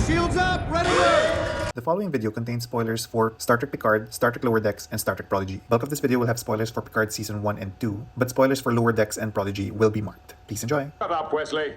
Shields up, ready to... The following video contains spoilers for Star Trek Picard, Star Trek Lower Decks, and Star Trek Prodigy. Bulk of this video will have spoilers for Picard Season 1 and 2, but spoilers for Lower Decks and Prodigy will be marked. Please enjoy. Shut up, Wesley.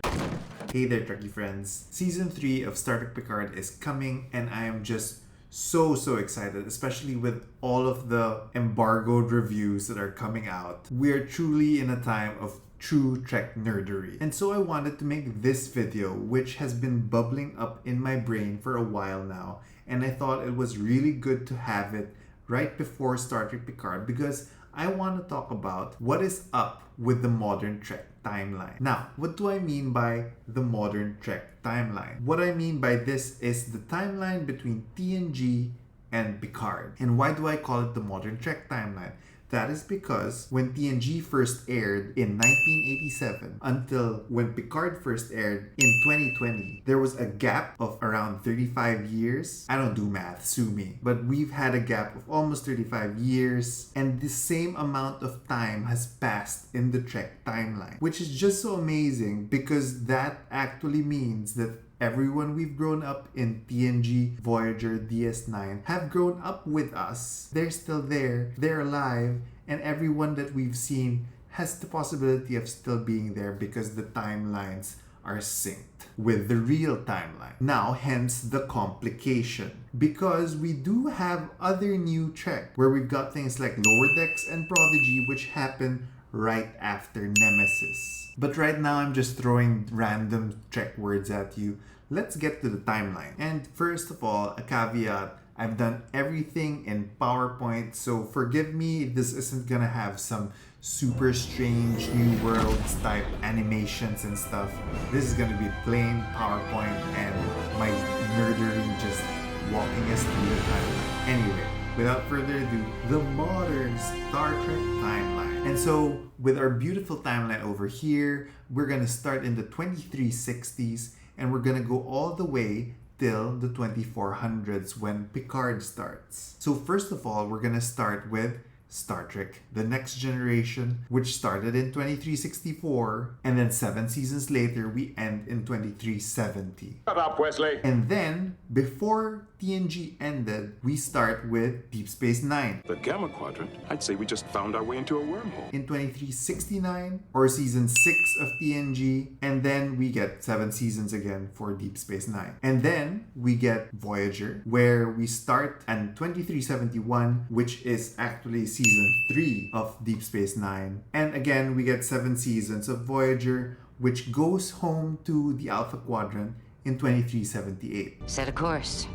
Hey there, Trekkie friends. Season 3 of Star Trek Picard is coming, and I am just so excited, especially with all of the embargoed reviews that are coming out. We are truly in a time of true Trek nerdery. And so I wanted to make this video, which has been bubbling up in my brain for a while now, and I thought it was really good to have it right before Star Trek Picard because I want to talk about what is up with the modern Trek timeline. Now, what do I mean by the modern Trek timeline? What I mean by this is the timeline between TNG and Picard. And why do I call it the modern Trek timeline? That is because when TNG first aired in 1987 until when Picard first aired in 2020, there was a gap of around 35 years. I don't do math, sue me. But we've had a gap of almost 35 years, and the same amount of time has passed in the Trek timeline, which is just so amazing because that actually means that everyone we've grown up in TNG, Voyager, DS9 have grown up with us. They're still there, they're alive, and everyone that we've seen has the possibility of still being there because the timelines are synced with the real timeline. Now, hence the complication. Because we do have other new Trek where we've got things like Lower Decks and Prodigy, which happen right after Nemesis. But right now, I'm just throwing random Trek words at you. Let's get to the timeline. And first of all, a caveat. I've done everything in PowerPoint, so forgive me if this isn't gonna have some super strange New Worlds type animations and stuff. This is gonna be plain PowerPoint and my nerdery just walking us through the timeline. Anyway, without further ado, the modern Star Trek timeline. And so, with our beautiful timeline over here, we're gonna start in the 2360s and we're gonna go all the way till the 2400s when Picard starts. So first of all, we're gonna start with Star Trek The Next Generation, which started in 2364, and then 7 seasons later, we end in 2370. Shut up, Wesley. And then, before TNG ended, we start with Deep Space Nine. The Gamma Quadrant? I'd say we just found our way into a wormhole. In 2369, or season 6 of TNG, and then we get 7 seasons again for Deep Space Nine. And then we get Voyager, where we start in 2371, which is actually season 3 of Deep Space Nine. And again, we get 7 seasons of Voyager, which goes home to the Alpha Quadrant in 2378. Set a course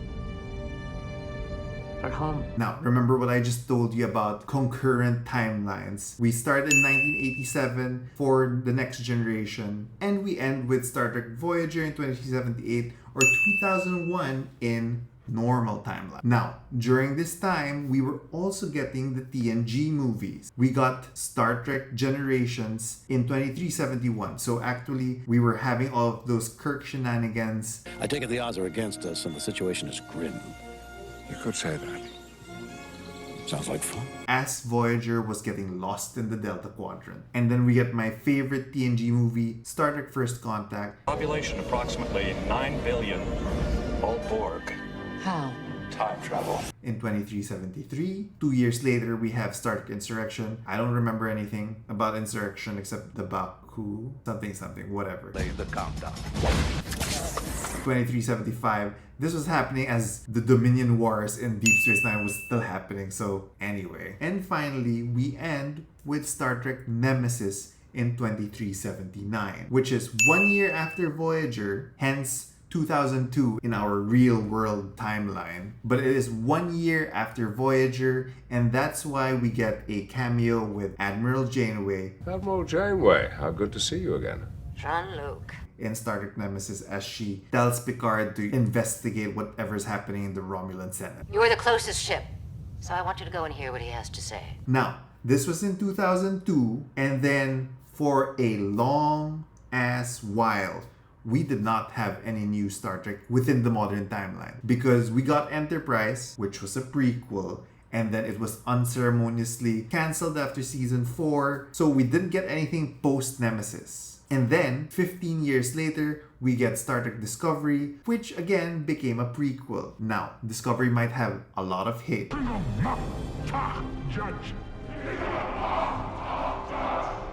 for home. Now, remember what I just told you about concurrent timelines. We start in 1987 for The Next Generation, and we end with Star Trek Voyager in 2078 or 2001 in normal timeline. Now, during this time, we were also getting the TNG movies. We got Star Trek Generations in 2371. So actually, we were having all of those Kirk shenanigans. I take it the odds are against us and the situation is grim. You could say that. Sounds like fun. As Voyager was getting lost in the Delta Quadrant. And then we get my favorite TNG movie, Star Trek First Contact. Population approximately 9 billion. All Borg. How? Time travel. In 2373. 2 years later, we have Star Trek Insurrection. I don't remember anything about Insurrection except the Baku, something, whatever. Lay the countdown. 2375. This was happening as the Dominion Wars in Deep Space Nine was still happening, so anyway. And finally, we end with Star Trek Nemesis in 2379, which is 1 year after Voyager, hence 2002 in our real world timeline. But it is 1 year after Voyager, and that's why we get a cameo with Admiral Janeway Admiral Janeway, how good to see you again. Jean-Luc. in Star Trek Nemesis as she tells Picard to investigate whatever's happening in the Romulan Senate. You're the closest ship, so I want you to go and hear what he has to say. Now, this was in 2002, and then for a long ass while, we did not have any new Star Trek within the modern timeline because we got Enterprise, which was a prequel, and then it was unceremoniously cancelled after season 4, so we didn't get anything post Nemesis. And then, 15 years later, we get Star Trek Discovery, which again became a prequel. Now, Discovery might have a lot of hate.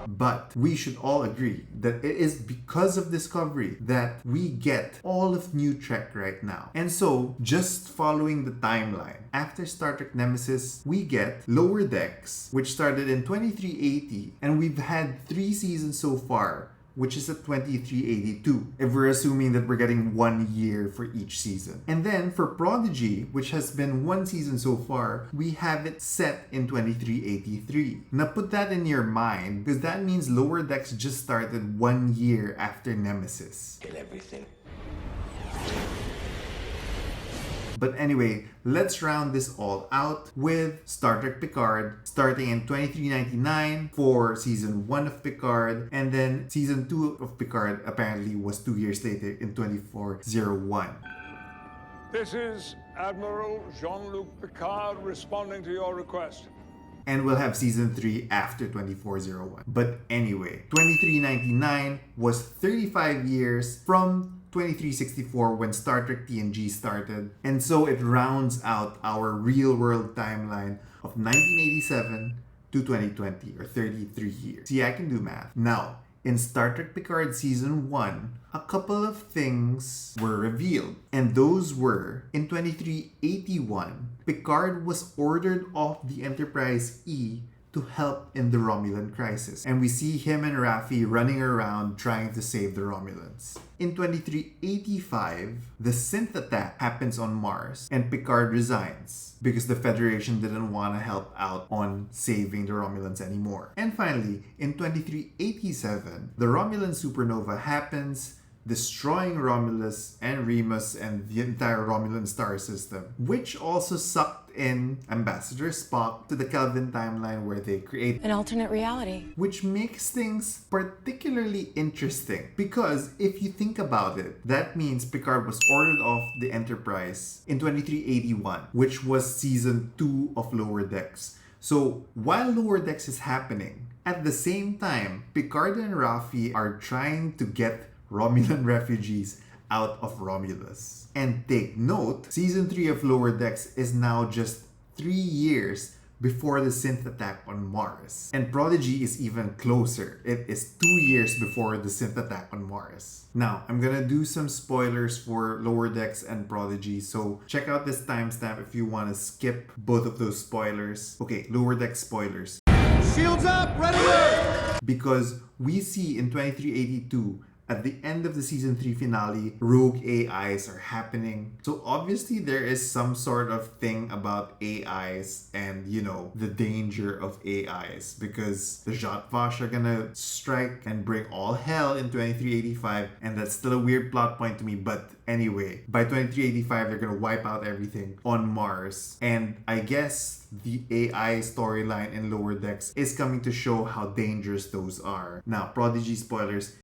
But we should all agree that it is because of Discovery that we get all of New Trek right now. And so, just following the timeline, after Star Trek Nemesis, we get Lower Decks, which started in 2380, and we've had 3 seasons so far, which is at 2382, if we're assuming that we're getting 1 year for each season. And then for Prodigy, which has been 1 season so far, we have it set in 2383. Now put that in your mind, because that means Lower Decks just started 1 year after Nemesis. Kill everything. But anyway, let's round this all out with Star Trek Picard starting in 2399 for season 1 of Picard, and then season 2 of Picard apparently was 2 years later in 2401. This is Admiral Jean-Luc Picard responding to your request. And we'll have season 3 after 2401. But anyway, 2399 was 35 years from 2364 when Star Trek TNG started, and so it rounds out our real-world timeline of 1987 to 2020, or 33 years. See, I can do math. Now, in Star Trek Picard Season 1, a couple of things were revealed, and those were, in 2381, Picard was ordered off the Enterprise E to help in the Romulan crisis. And we see him and Raffi running around trying to save the Romulans. In 2385, the synth attack happens on Mars and Picard resigns because the Federation didn't want to help out on saving the Romulans anymore. And finally, in 2387, the Romulan supernova happens, destroying Romulus and Remus and the entire Romulan star system, which also sucked in Ambassador Spock to the Kelvin timeline where they create an alternate reality. Which makes things particularly interesting because if you think about it, that means Picard was ordered off the Enterprise in 2381, which was season 2 of Lower Decks. So while Lower Decks is happening, at the same time, Picard and Raffi are trying to get Romulan refugees out of Romulus. And take note, season 3 of Lower Decks is now just 3 years before the synth attack on Mars. And Prodigy is even closer. It is 2 years before the synth attack on Mars. Now, I'm gonna do some spoilers for Lower Decks and Prodigy, so check out this timestamp if you want to skip both of those spoilers. Okay, Lower Decks spoilers. Shields up, ready work! Because we see in 2382, at the end of the season 3 finale, rogue AIs are happening. So obviously there is some sort of thing about AIs and, you know, the danger of AIs because the Zhat Vash are gonna strike and bring all hell in 2385, and that's still a weird plot point to me, but anyway, by 2385 they're gonna wipe out everything on Mars. And I guess the AI storyline in Lower Decks is coming to show how dangerous those are. Now, Prodigy spoilers.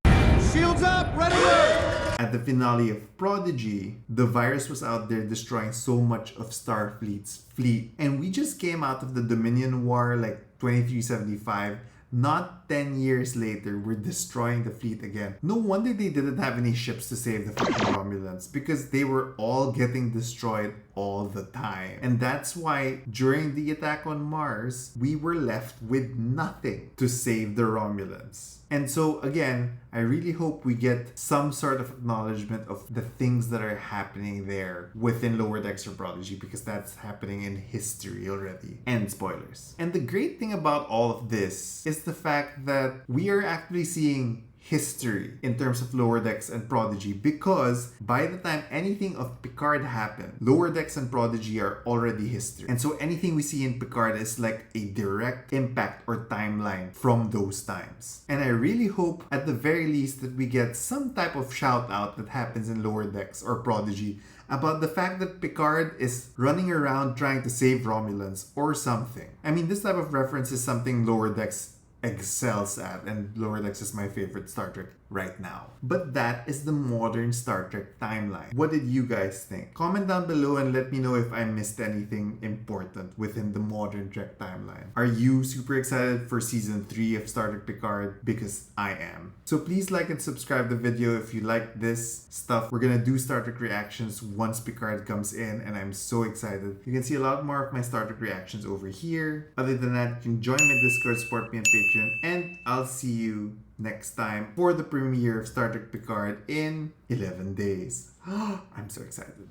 Shields up, ready work! At the finale of Prodigy, the virus was out there destroying so much of Starfleet's fleet. And we just came out of the Dominion War like 2375. Not 10 years later, we're destroying the fleet again. No wonder they didn't have any ships to save the fucking Romulans because they were all getting destroyed all the time. And that's why during the attack on Mars, we were left with nothing to save the Romulans. And so again, I really hope we get some sort of acknowledgement of the things that are happening there within Lower Decks or Prodigy because that's happening in history already. And spoilers. And the great thing about all of this is the fact that we are actually seeing history in terms of Lower Decks and Prodigy because by the time anything of Picard happened, Lower Decks and Prodigy are already history. And so anything we see in Picard is like a direct impact or timeline from those times. And I really hope at the very least that we get some type of shout out that happens in Lower Decks or Prodigy about the fact that Picard is running around trying to save Romulans or something. I mean, this type of reference is something Lower Decks excels at, and Lower Decks is my favorite Star Trek right now. But that is the modern Star Trek timeline. What did you guys think? Comment down below and let me know if I missed anything important within the modern Trek timeline. Are you super excited for season 3 of Star Trek Picard? Because I am. So please like and subscribe the video if you like this stuff. We're gonna do Star Trek reactions once Picard comes in, and I'm so excited. You can see a lot more of my Star Trek reactions over here. Other than that, you can join my Discord, support me on Patreon, and I'll see you next time for the premiere of Star Trek Picard in 11 days. I'm so excited.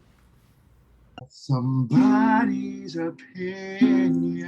Somebody's opinion.